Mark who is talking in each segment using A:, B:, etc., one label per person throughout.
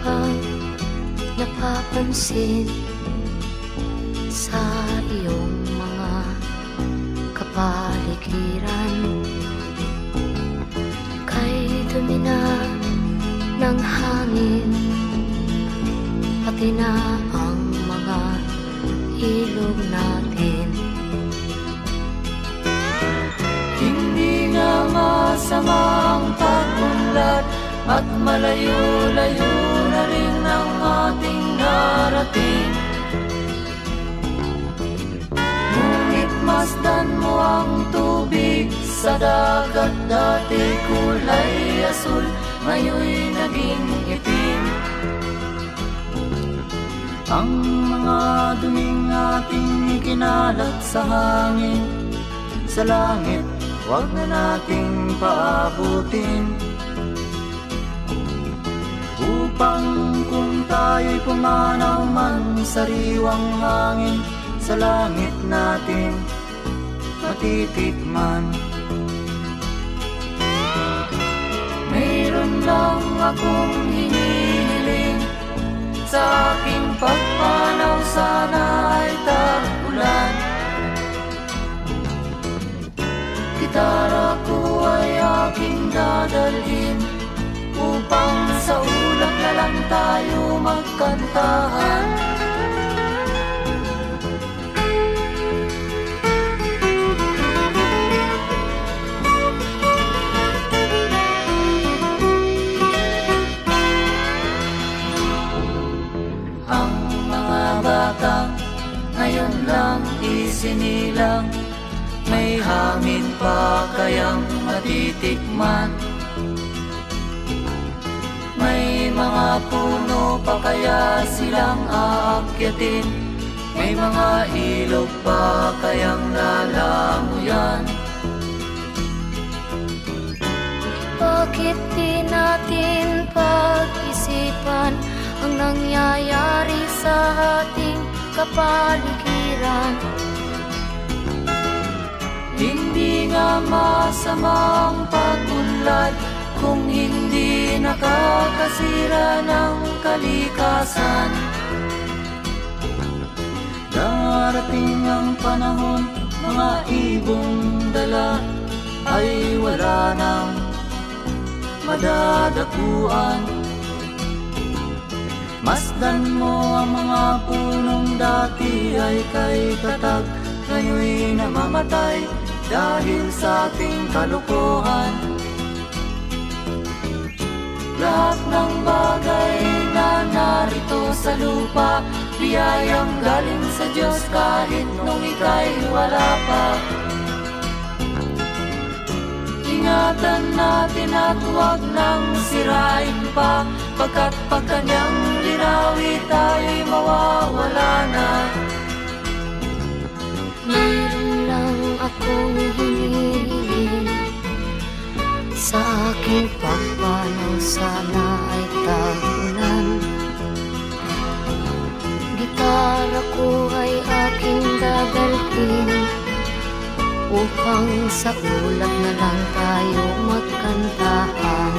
A: bang napapansin sa iyong mga kapaligiran? Kay dumi na ng hangin, pati na ang mga ilog natin.
B: Hindi nga masama ang pag-unlad at malayo-layo na rin ang ating narating. Ngunit masdan mo ang tubig sa dagat, dati kulay asul, ngayon'y naging itim. Ang mga duming ating ikinalat sa hangin, sa langit, huwag na nating paabutin. Upang kung tayo'y pumanaw man sa riwang hangin, sa langit natin matitikman. Mayroon lang akong hinihiling, sa aking pagpanaw sana ay tag-ulan. Gitara ko ay aking dadalhin, upang sa ulap na lang tayo magkantahan. Ang mga batang ngayon lang isinilang, may hangin pa kayang matitikman? May mga puno pa kaya silang aakyatin? May mga ilog pa kayang lalamuyan?
A: Bakit di natin pag-isipan ang nangyayari sa ating kapaligiran?
B: Hindi nga masama ang pag-unlad kung hindi nakakasira ng kalikasan. Darating ang panahon, mga ibong dala ay wala nang madadapuan. Masdan mo ang mga punong dati ay kay tatag, ngayon'y namamatay dahil sa ating kalokohan. Lahat ng bagay na narito sa lupa, biyayang galing sa Diyos kahit nung ika'y wala pa. Ingatan natin at huwag nang sirain pa, pagkat pag kanyang linawi tayo'y mawawala na.
A: Meron lang akong hinihiling, sa aking pagpanaw sana ay tag-ulan. Gitara ko ay aking dadalhin, upang sa ulap na lang tayo magkantahan.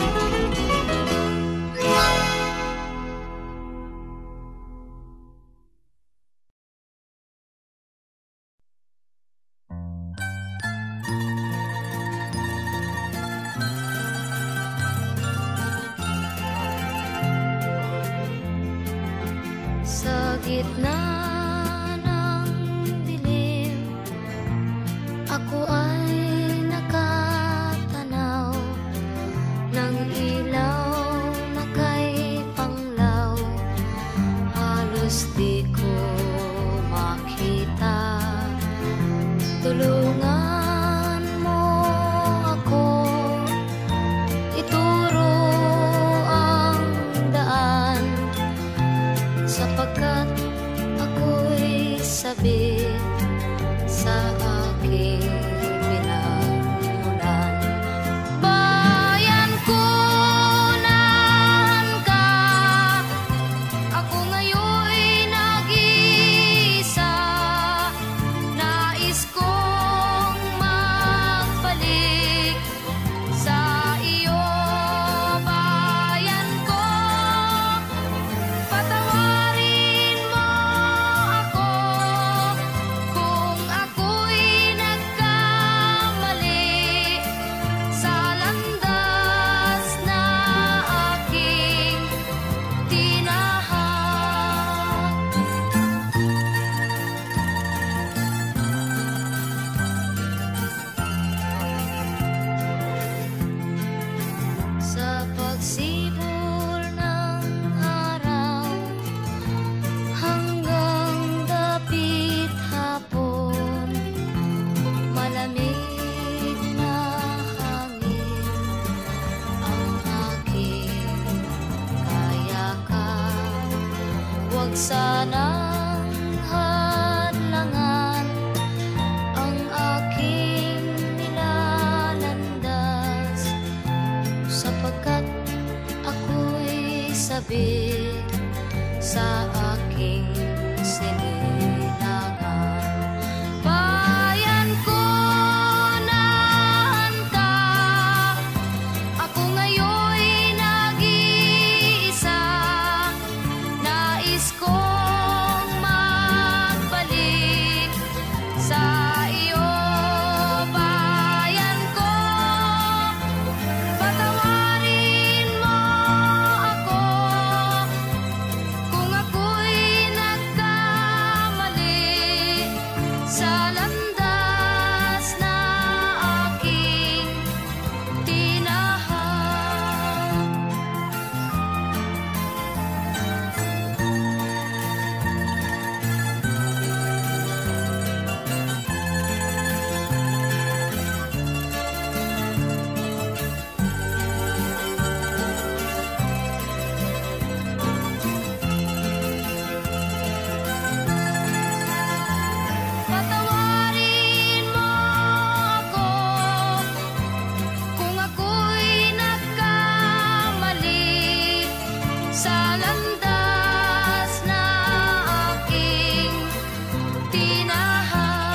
A: Sa gitna ng dilim, ako ay nakatanaw ng ilaw na kay panglaw. Halos di ko makita. Tulungan mo ako, ituro ang daan, sapagkat ako'y sabik sa aking pinagmulan. Bayan ko, nahan ka, ako ngayon'y sanang hadlangan ang aking nilalandas, sapagkat ako'y sabik sa aking sinilangan. Bayan ko nahan ka, ako ngayon'y nag-iisa. Nais kong magbalik sa iyo, bayan ko. Patawarin mo ako kung ako'y nagkamali sa landas na aking tinahan. Patawarin mo ako kung ako'y nagkamali sa landas na aking tinahan.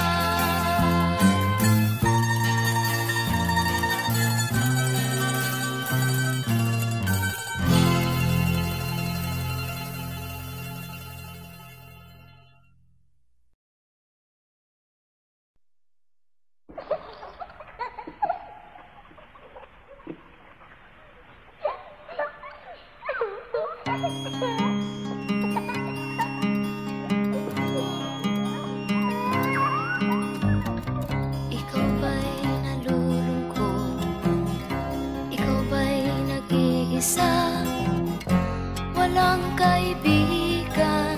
A: Ikaw ba'y nalulungkot? Ikaw ba'y nag-iisa? Walang kaibigan,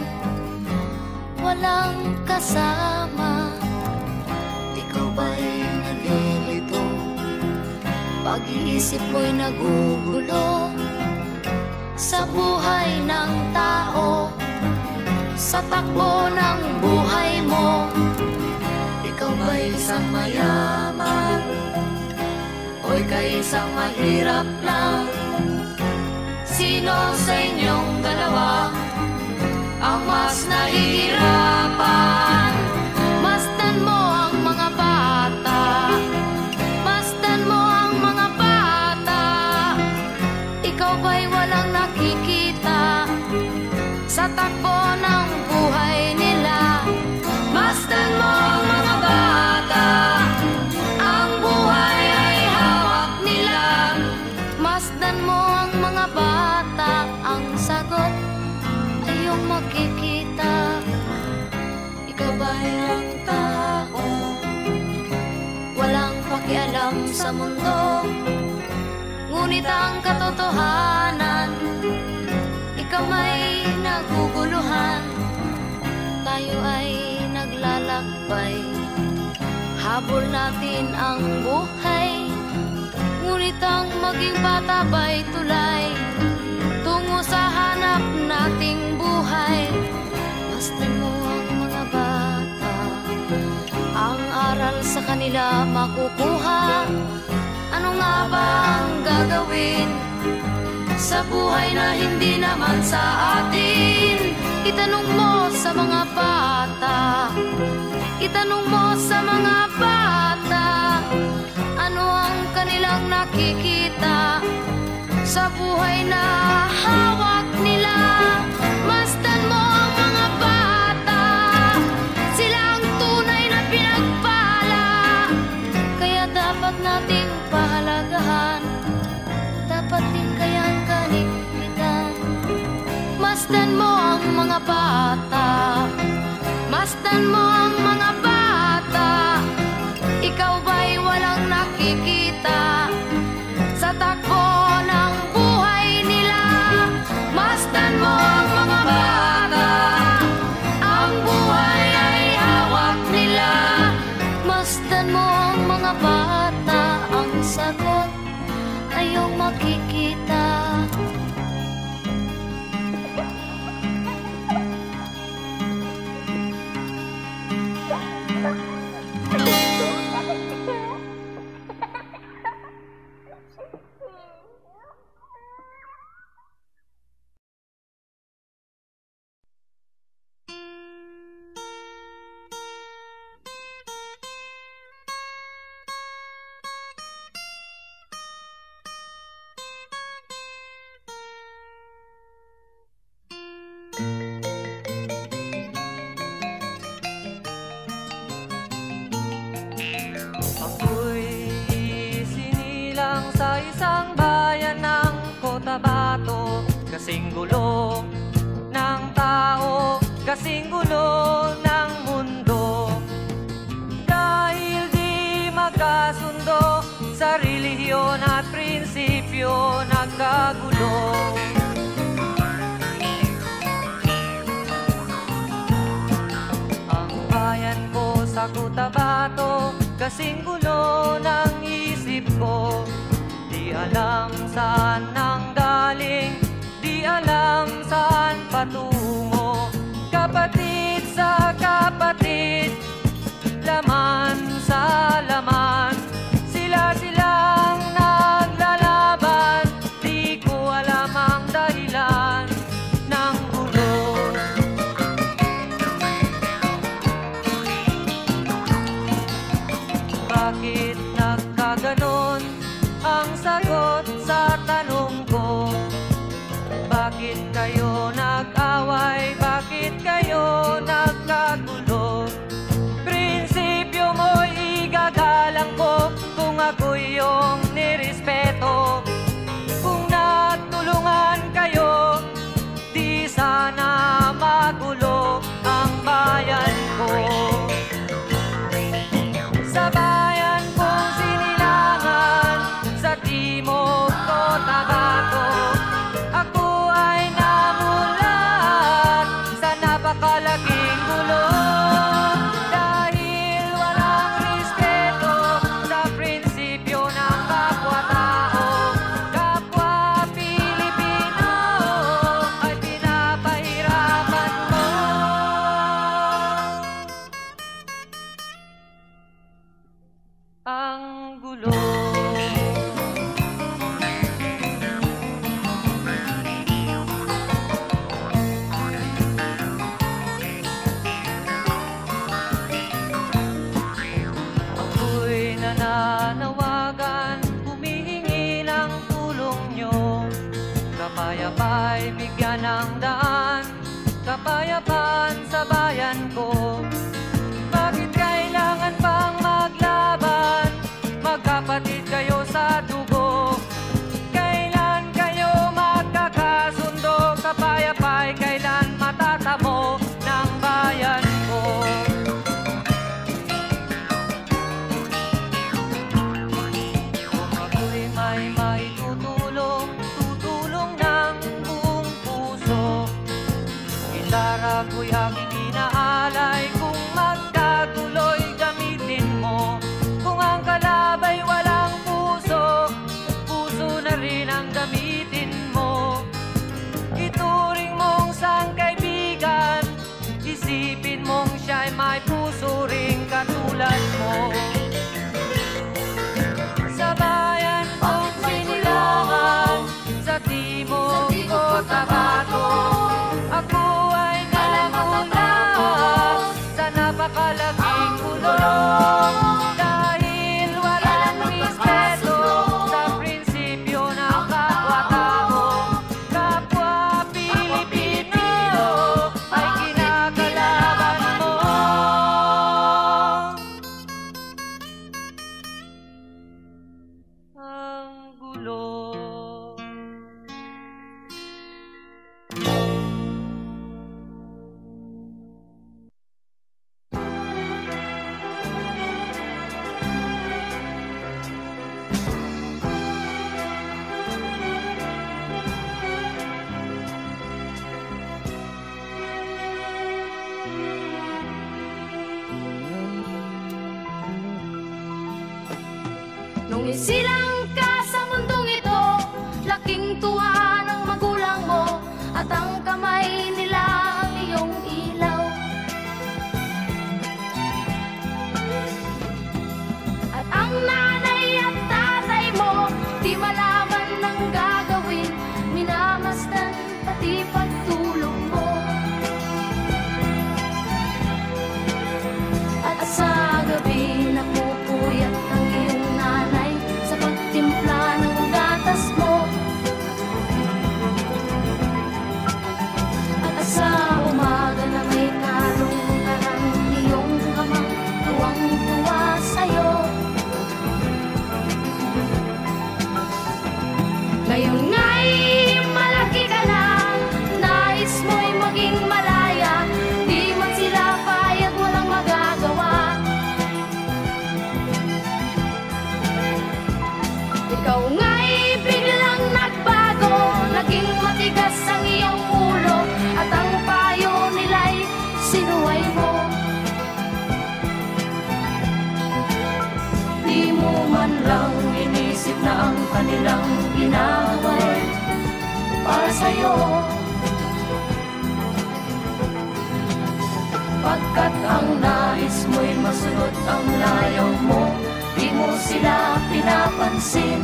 A: walang kasama. Ikaw ba'y nalilito? Pag-iisip mo'y nagugulo sa buhay ng tao, sa takbo ng buhay mo. Ikaw ba'y isang mayaman o ika'y isang mahirap lang? Sino sa inyong dalawa ang mas nahihirapan? Masdan mo ang mga bata, masdan mo ang mga bata. Ikaw ba'y walang nakikita sa takbo ng buhay nila? Masdan mo ang mga bata, ang buhay ay hawak nila. Masdan mo ang mga bata, ang sagot ay iyong makikita. Ikaw ba'y ang tao, walang pakialam sa mundo, ngunit ang katotohanan, ikaw may naguguluhan. Tayo ay naglalakbay, habol natin ang buhay, ngunit ang maging bata ba'y tulay tungo sa hanap nating buhay. Masdan mo ang mga bata, ang aral sa kanila makukuha. Ano nga ba ang gagawin sa buhay na hindi naman sa atin? Itanong mo sa mga bata, itanong mo sa mga bata, ano ang kanilang nakikita sa buhay na hawak nila. Masdan mo ang mga bata, sila ang tunay na pinagpala, kaya dapat nating pahalagahan, dapat din kayang kaligpitan. Masdan mo ang mga bata, masdan mo ang mga bata. Ikaw ba'y walang nakikita sa takbo ng buhay nila? Masdan mo ang mga bata, ang buhay ay hawak nila. Masdan mo ang mga bata, ang sagot ay iyong makikita.
B: Kutabato, kasing gulo ng isip ko. Di alam saan nang galing, di alam saan patungo. Kapatid sa kapatid, laman sa laman, sila-silang naglalaban. Di ko alam ang dahilan ng gulo. Bakit nagkaganon ang sagot sa tanong ko? Bakit kayo nag-away? Bakit kayo nagkagulo? Prinsipyo mo'y igagalang ko kung ako'y iyong nirespeto. Kung natulungan kayo, di sana magulo ang bayan ko. Sa bayan kong sinilangan, sa timog Cotabato, ako ay namulat sa napakalaking gulo. Dahil walang respeto sa prinsipyo ng kapwa-tao, kapwa Pilipino ay pinapahirapan mo. Ang gulo. Ako'y nananawagan, humihingi ng tulong nyo. Kapayapa'y bigyan ng daan, kapayapaan sa bayan ko. Bakit kailangan pang maglaban? Magkapatid kayo sa dugo. Kailan kayo magkakasundo? Kapayapa'y kailan matatamo ng bayan ko? Kung ako'y may maitutulong, tutulong ng buong puso. Gitara ko'y aking inaalay, kung magkagulo'y gamitin mo. Kung ang kalabay walang puso, puso na rin ang gamitin mo. Ituring mong sangkaibigan, isipin mong siya'y may puso ring katulad mo. Sa bayan kong sinilangan, sa timog Cotabato, ako ay namulat sa napakalaking gulo. Dahil walang respeto sa prinsipyo ng kapwa-tao, kapwa Pilipino ay kinakalaban mo. Ang gulo.
A: Nung isilang ka sa mundong ito, laking tuwa ng magulang mo, at ang kamay nila ang iyong ilaw. At ang nanay at tatay mo, di malaman ng gagawin, minamasdan pati pagtulong mo. At sa gabi napupuyat ang iyong nanay sa pagtimpla ng gatas mo. At sa umaga na may Basta't ang layaw mo, di mo sila pinapansin.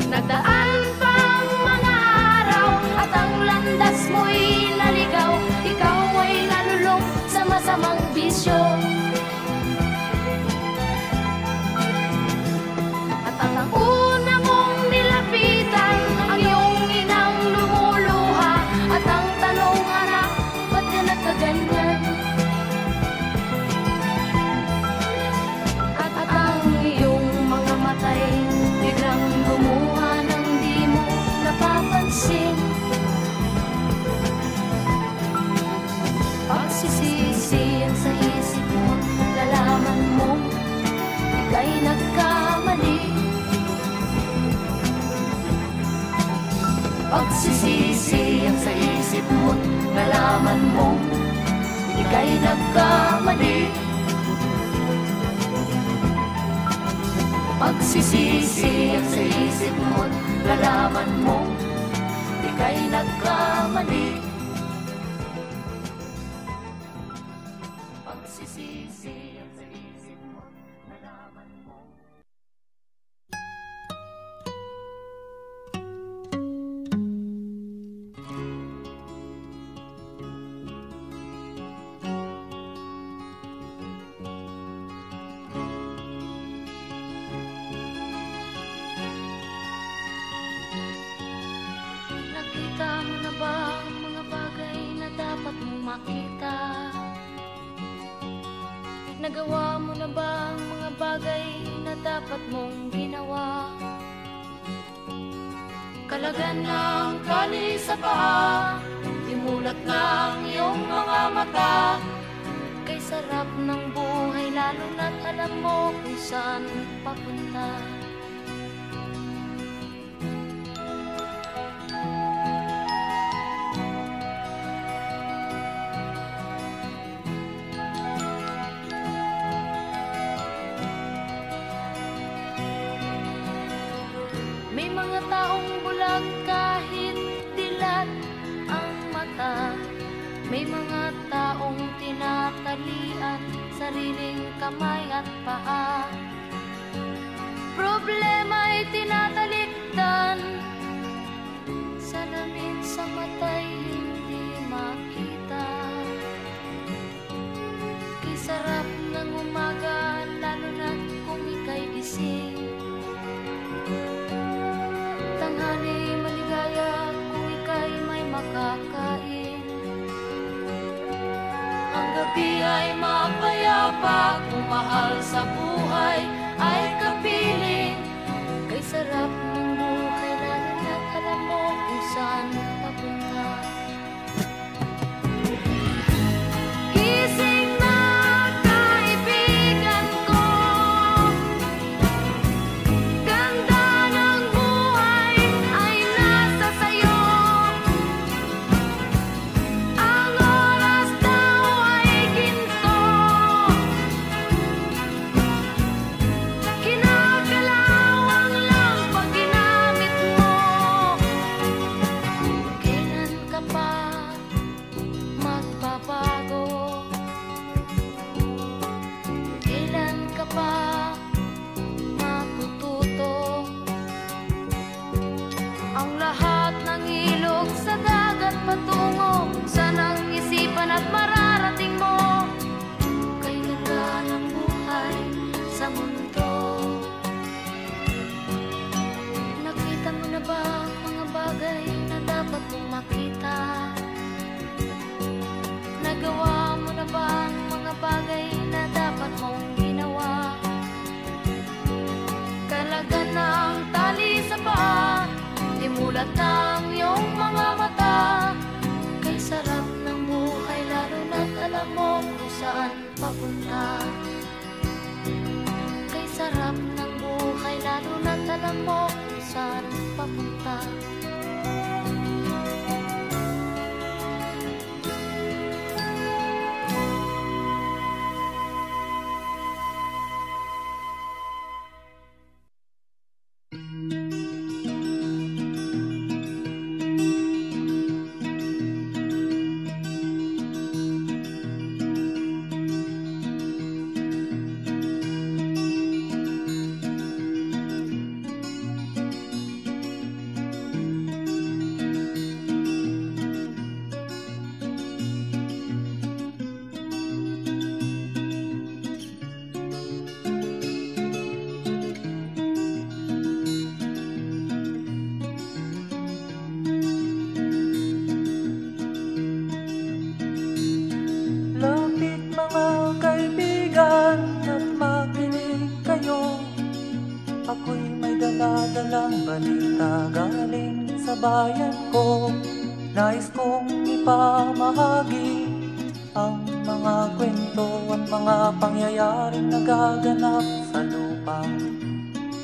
A: Nagdaan pang mga araw at ang landas mo'y naligaw. Ikaw ay nalulong sa masamang bisyo. At ang una mong nilapitan, ang iyong inang lumuluha. At ang tanong, anak, ba't ka nagkaganyan? At ang iyong mga matay biglang lumuha nang di mo napapansin. Pagsisisihan sa isip mo, lalaman mo ika'y nagkamali. Pagsisisihan sa isip mo, lalaman mo ika'y nagkamali. Pagsisisihan sa isip mo, lalaman mo ika'y nagkamali. Pagsisisihan sa isip mo, lalaman mo. Nakita mo na ba ang mga bagay na dapat mong makita? Nagawa mo na ba ang mga bagay na dapat mong ginawa? Kalagan ng tali sa paa, imulat ng iyong mga mata. Kay sarap ng buhay lalo na't alam mo kung saan papunta. May mga taong bulag kahit dilat ang mata. May mga taong tinatalian sariling kamay at paa. Problema'y tinatalikdan, salamin sa mata'y hindi makita. Kay sarap ng umaga lalo na kung ika'y gising. Tanghali maligaya kung ika'y may makakain. Ang gabi ay mapayapa kung mahal sa buhay ay kapiling. Kay sarap ng buhay lalo na't alam mo kung saan papunta. Gising na kaibigan ko, ganda ng buhay ay nasa sayo. Ang oras daw ay ginto, kinakalawang lang pag ginamit mo. Kailan ka pa magbabago? Kailan ka pa matututo? Ang lahat ng ilog sa dagat patungo, sanang isipan at mararating mo. Kay ganda ng buhay sa mundo. Nakita mo na ba ang mga bagay na dapat mong makita? Nagawa mo na ba ang mga bagay na dapat mong ginawa? Kalagan ng tali sa paa, imulat ng iyong mga mata. Kay sarap ng buhay lalo na't alam mo kung saan papunta. Kay sarap ng buhay lalo na't alam mo kung saan papunta.
B: daladalang balita galing sa bayan ko. Nais kong ipamahagi ang mga kwento at mga pangyayaring nagaganap sa lupang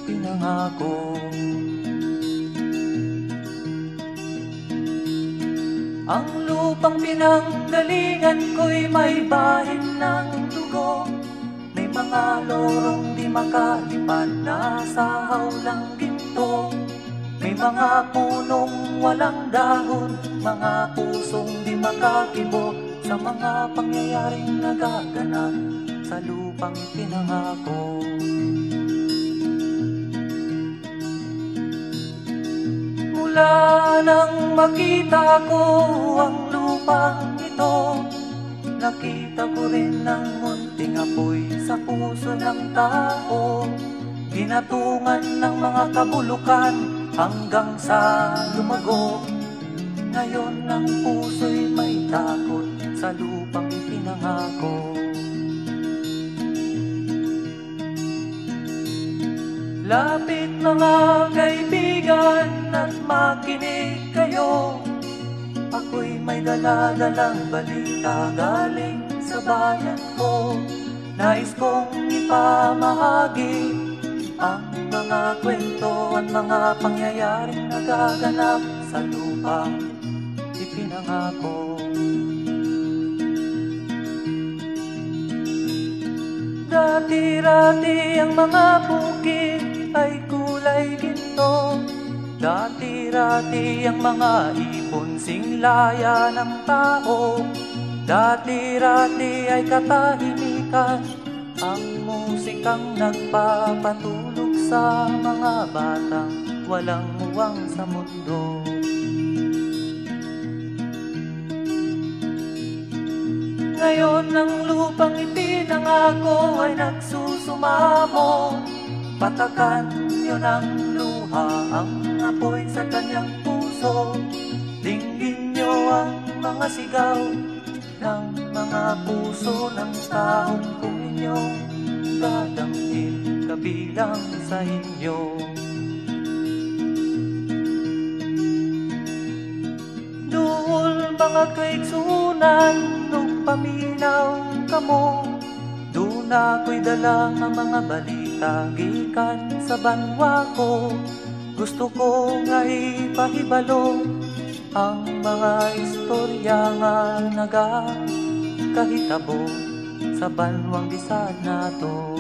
B: pinangako. Ang lupang pinanggalingan ko'y may bahin ng dugo. May mga lorong di makalipad na sa hawlang ginto. May mga punong walang dahon, mga pusong di makakibo sa mga pangyayaring nagaganap sa lupang ipinangako. Mula nang makita ko ang lupang ito, nakita ko rin ang munting apoy sa puso ng tao. Ginatungan ng mga kabulukan hanggang sa lumago. Ngayon ang puso'y may takot sa lupang ipinangako. Lapit mga kaibigan at makinig kayo. Ako'y may daladalang balita galing sa bayan ko. Nais kong ipamahagi ang mga kwento at mga pangyayaring nagaganap sa lupang ipinangako. Dati-rati ang mga bukid ay kulay ginto. Dati-rati ang mga ibon singlaya ng tao. Dati-rati ay katahimikan ang musikang nagpapatulog sa mga batang walang muwang sa mundo. Ngayon ang lupang ipinangako ay nagsusumamo. Patakan niyo ng luha ang apoy sa kanyang puso. Dinggin niyo ang mga sigaw ng mga puso ng taong kung inyong dadamhin kabilang sa inyo. Duol mga kaigsunan nung paminaw kamo. Doon ako'y dala ang mga balita gikan sa banwa ko. Gusto ko nga ipahibalo ang mga istorya nga nagakahitabo sa banwang bisag nato.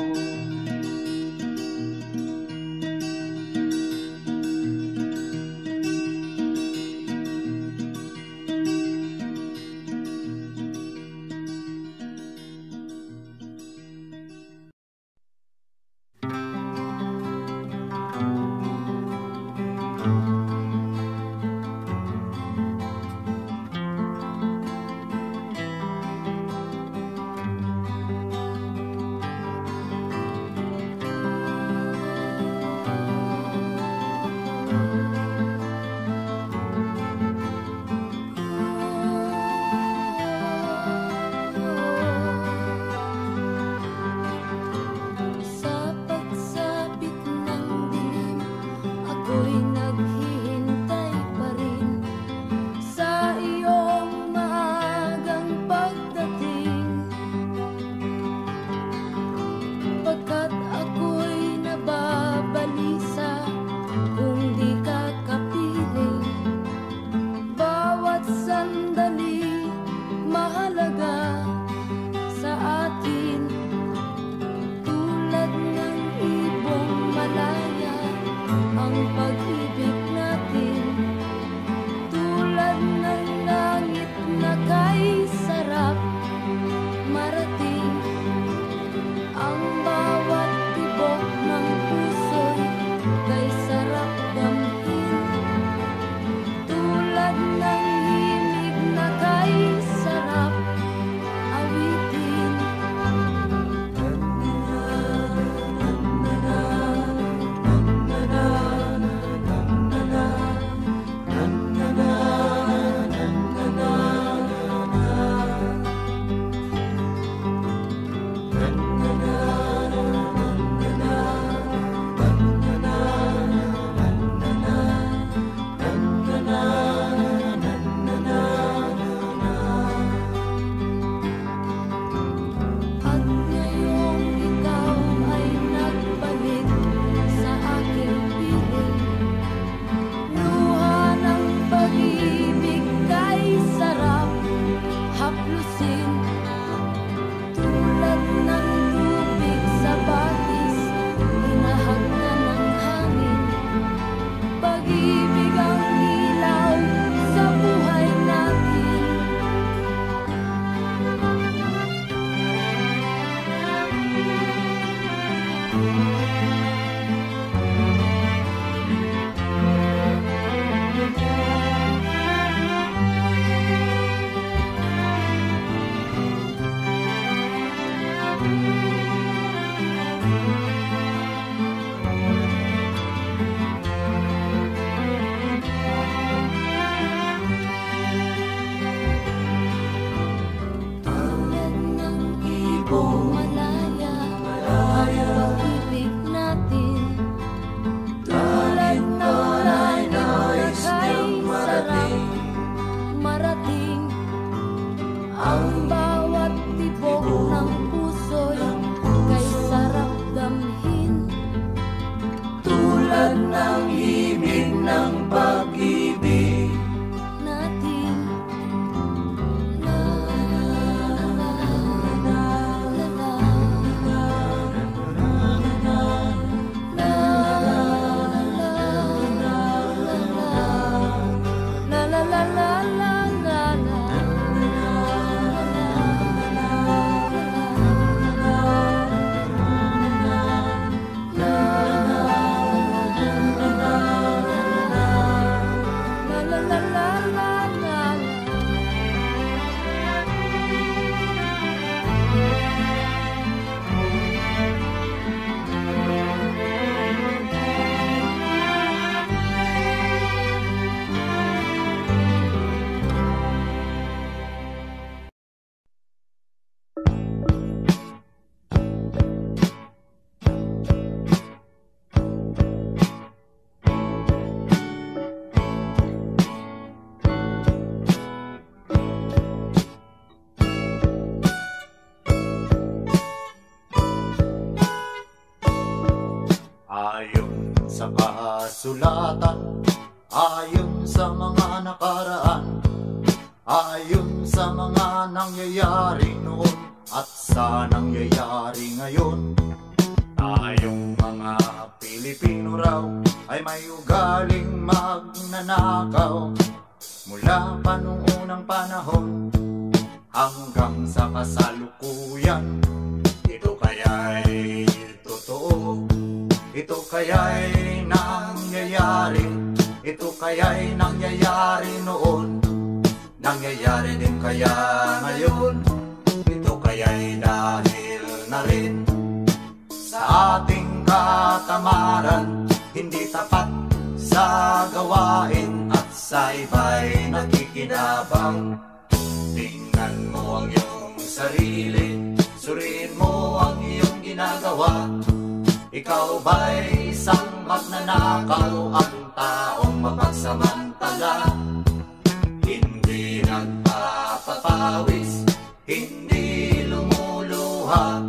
A: la la la la la.
B: Ayon sa kasulatan, ayon sa mga nakaraan, ayon sa mga nangyayari noon at sa nangyayari ngayon, tayong mga Pilipino raw ay may ugaling magnanakaw mula pa noong unang panahon hanggang sa kasalukuyan. Ito kaya'y totoo, ito kaya'y nangyayari, ito kaya'y nangyayari noon, nangyayari din kaya ngayon. Ito kaya'y dahil na rin sa ating katamaran, hindi tapat sa gawain at sa iba'y nakikinabang. Tingnan mo ang iyong sarili, suriin mo ang iyong ginagawa. Ikaw ba'y isang magnanakaw, ang taong mapagsamantala? Hindi nagpapapawis, hindi lumuluha,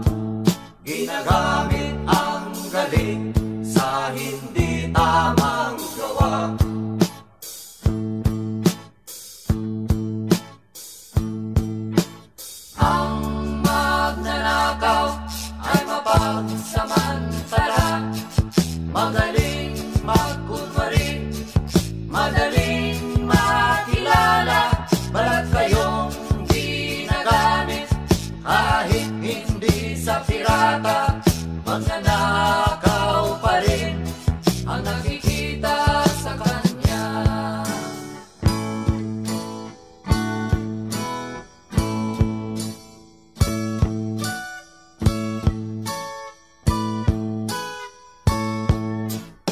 B: ginagamit ang galing sa hindi tamang gawa. Ang magnanakaw ay mapagsamantala, magaling magkunwari, madaling makilala, balat kayong ginagamit kahit hindi sa pirata. Magnanakaw pa rin ang nakikita sa kanya.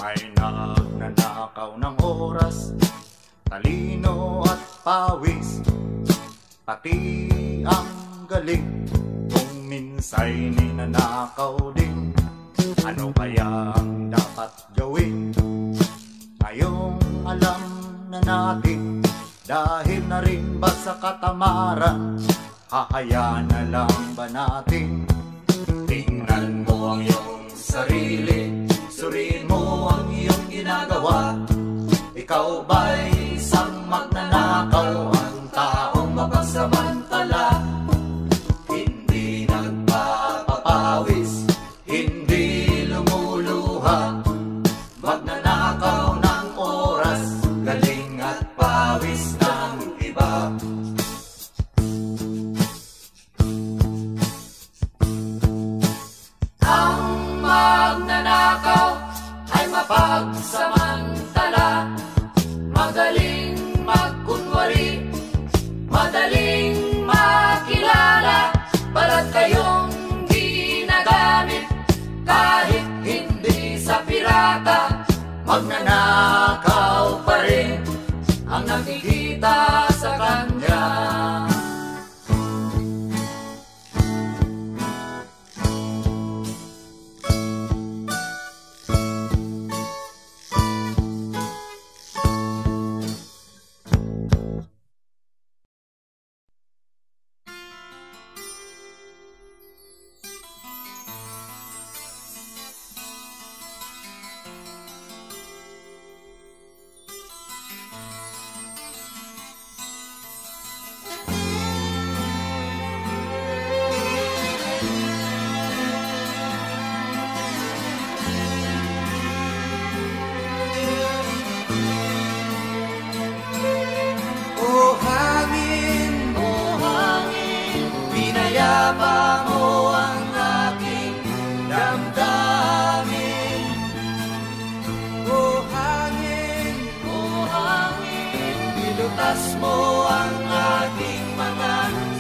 B: May nagnanakaw ng oras, talino at pawis, pati ang galing, kung minsa'y ninanakaw din. Ano kaya ang dapat gawin? Ngayong alam na natin, dahil na rin ba sa katamaran, hahayaan na lang ba natin? Tingnan mo ang iyong sarili, suriin mo ang iyong ginagawa. Ikaw ba'y isang magnanakaw, ang taong mapagsamantala? Hindi nagpapapawis, hindi lumuluha, magnanakaw ng oras, galing at pawis ng iba. Ang magnanakaw ay mapagsamantala, magaling magkunwari, madaling makilala, balat kayong ginagamit kahit hindi sa pirata. Magnanakaw pa rin ang nakikita sa kanya. Nilutas mo ang aking mga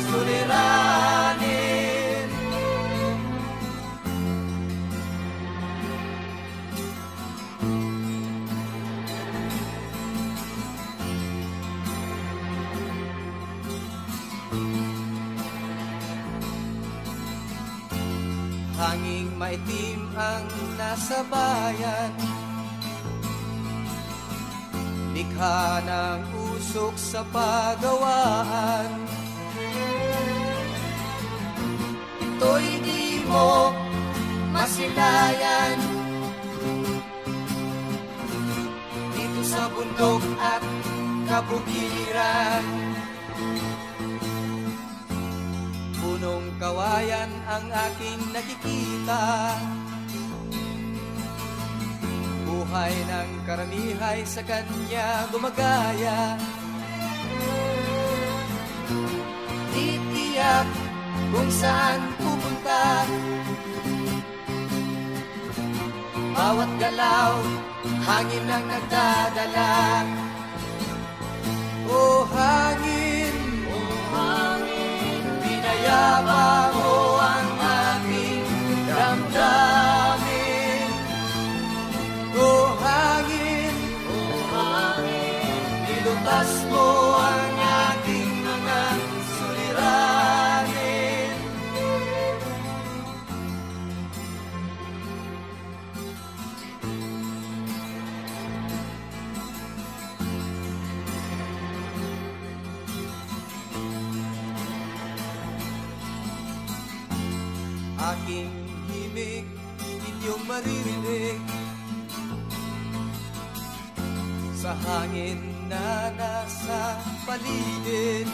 B: suliranin. Hanging maitim ang nasa bayan, likha ng usok sa pagawaan. Ito'y di mo masilayan, dito sa bundok at kabukiran. Punong kawayan ang aking nakikita, buhay ng karamihay sa kanya gumagaya. Titiyak kung saan pupunta, bawat galaw hangin ang nagdadala. O hangin, pinayapa mo ang aking damdamin. O hangin, nilutas mo ang aking mga suliranin. Aking himig, inyong maririnig sa hangin na nasa paligid.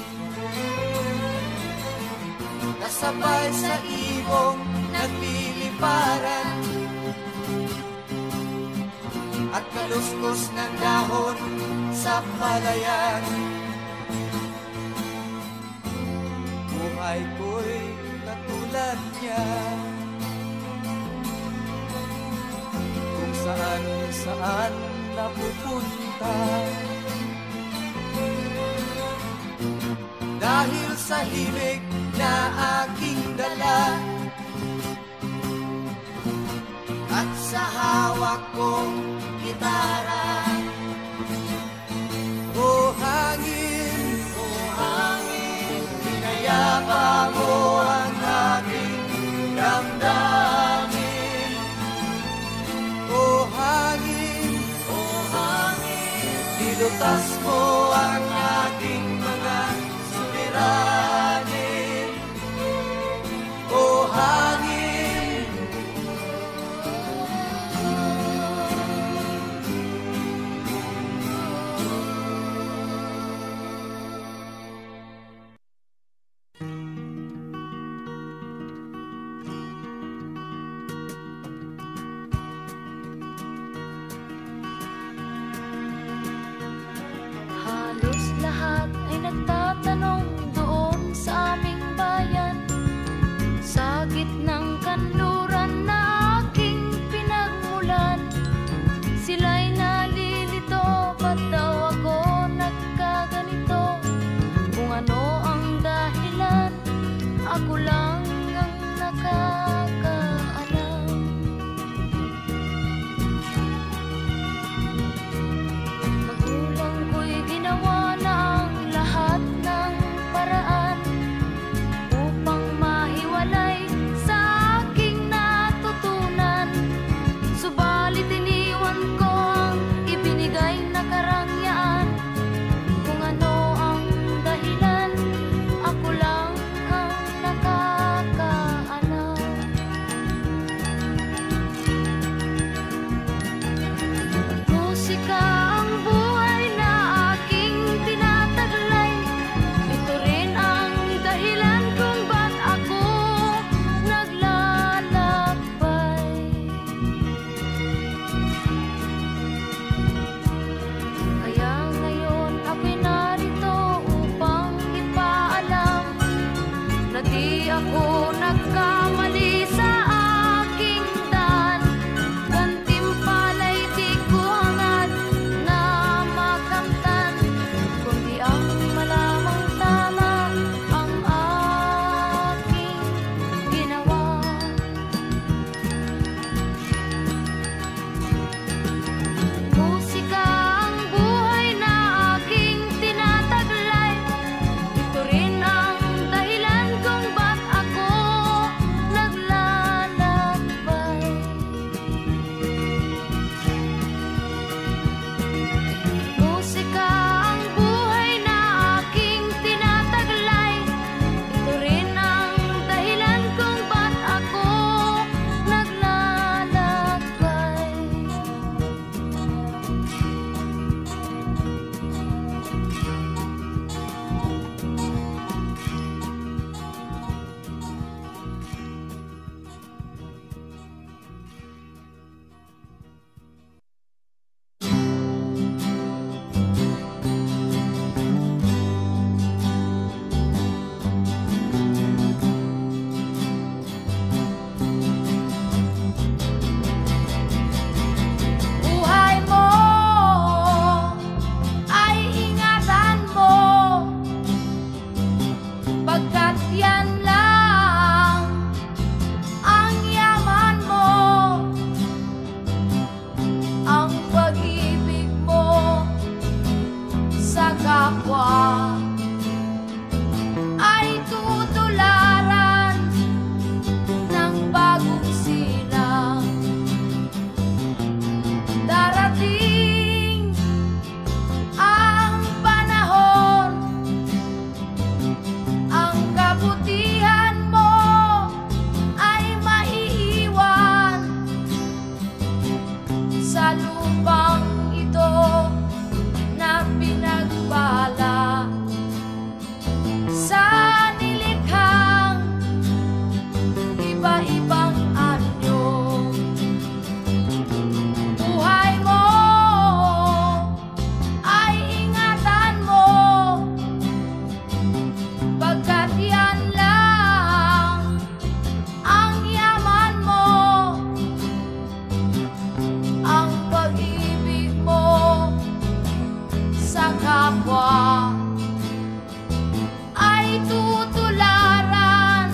B: Kasabay sa ibong nagliliparan at kaluskos ng dahon sa palayan. Buhay ko'y katulad niya, kung saan saan napupunta. Dahil sa himig na aking dala at sa hawak kong gitara. O hangin, pinayapa mo ang aking damdamin. O hangin, nilutas mo ang aking mga suliranin. O hangin,
A: kapwa ay tutularan ng bagong silang. Darating ang panahon, ang kabutihan mo ay maiiwan sa lupang ito na pinagbala sa nilikhang iba-ibang anyo. Buhay mo ay ingatan mo, pagkat yan lang ang yaman mo. Ang pag-ibig mo sa kapwa ay tutularan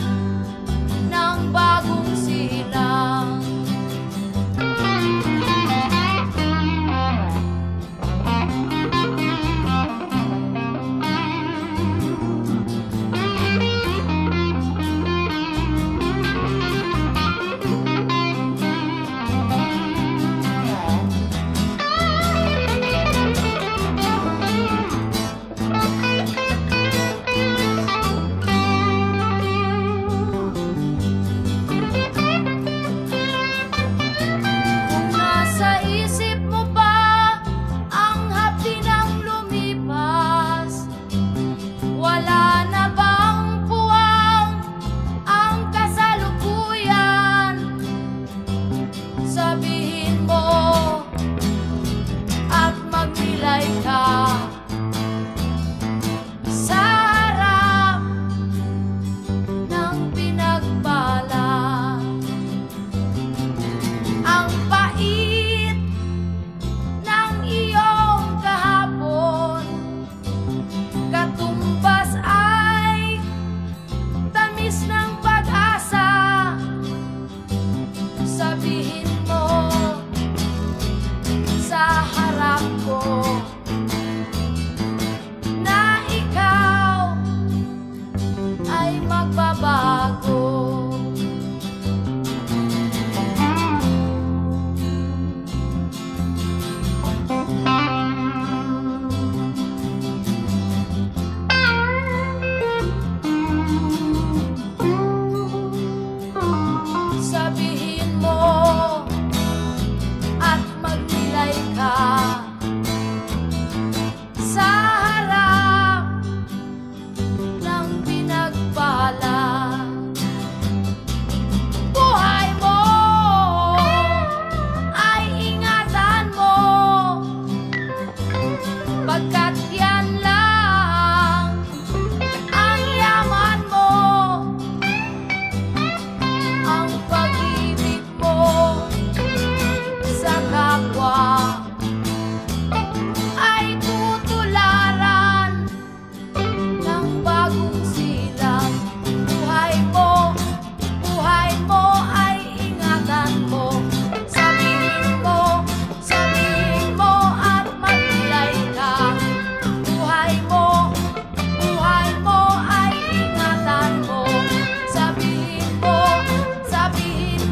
A: ng bagong silang. Kung nasa isip mo pa ang hapdi ng lumipas, wala na bang puwang ang kasalukuyan? Sabihin mo at magnilay ka sa harap ng pinagbala. Ang pait ng iyong kahapon, katumbas ay tamis ng pag-asa. Sabihin mo sa harap ko na ikaw ay magbabago. Sabihin mo at magnilay ka sa harap ng pinagbala. Buhay mo ay ingatan mo, pagkat yan lang ang yaman mo. Ang pag-ibig mo sa kapwa ay tutularan ng bagong silang. Buhay mo ay ingatan mo. Sabihin mo at magnilay ka. Buhay mo ay ingatan mo. Sabihin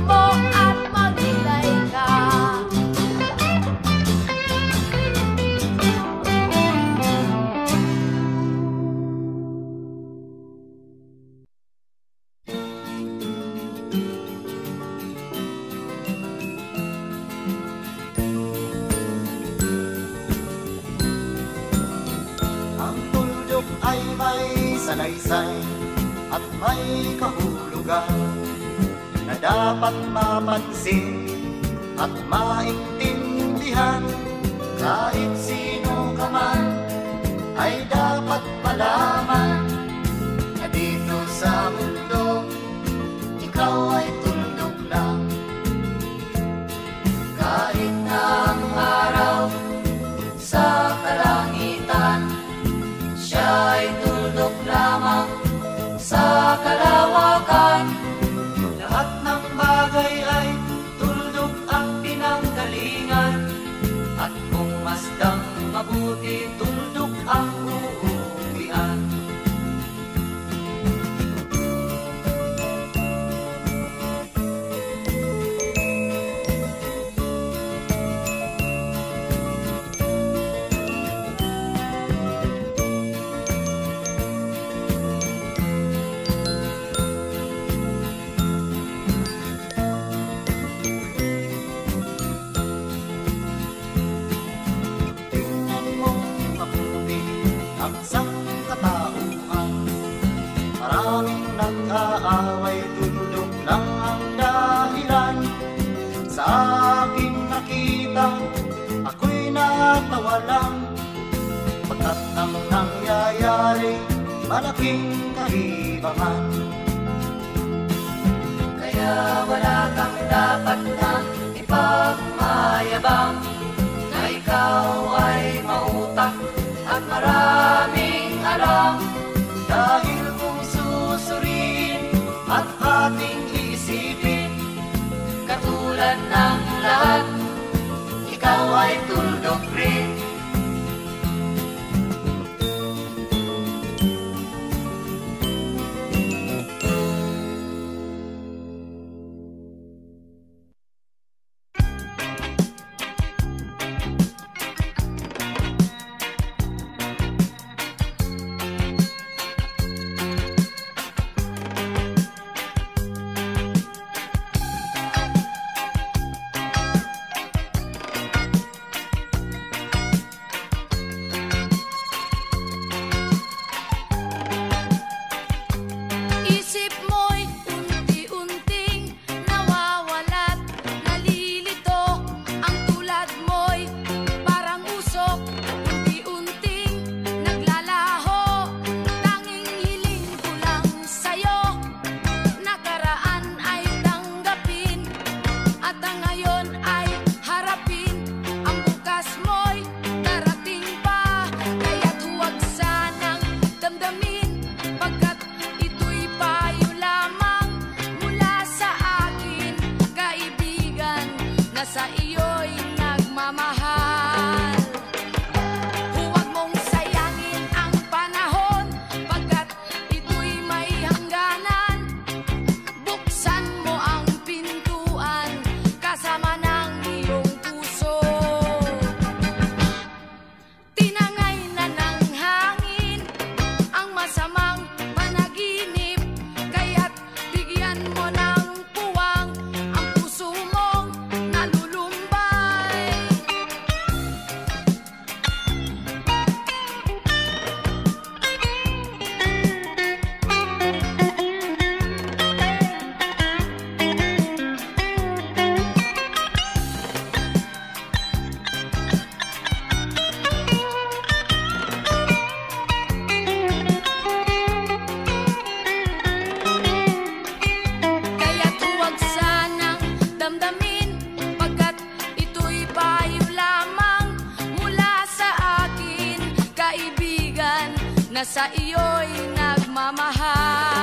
A: mo at magnilay ka.
B: Ang tuldok ay may salaysay at may kahulugan na dapat mapansin at maintindihan. Kahit sino ka man ay dapat malaman na dito sa mundo ikaw ay tuldok lang. Kahit na ang araw sa kalangitan, siya ay tuldok lamang sa kalawakan. Lahat ng bagay ay tuldok ang pinanggalingan, at kung masdang mabuti tuldok ang ang sangkatauhan. Maraming nag-aaway, tuldok lang ang dahilan. Sa aking nakita, ako'y natawa lang. Pagkat ang nangyayari, malaking kaibangan. Kaya wala kang dapat na ipagmayabang, na ikaw ay mautak at maraming alam. Dahil kung susuriin at ating isipin, katulad ng lahat, ikaw ay tuldok rin.
A: Na sa iyo'y nagmamahal.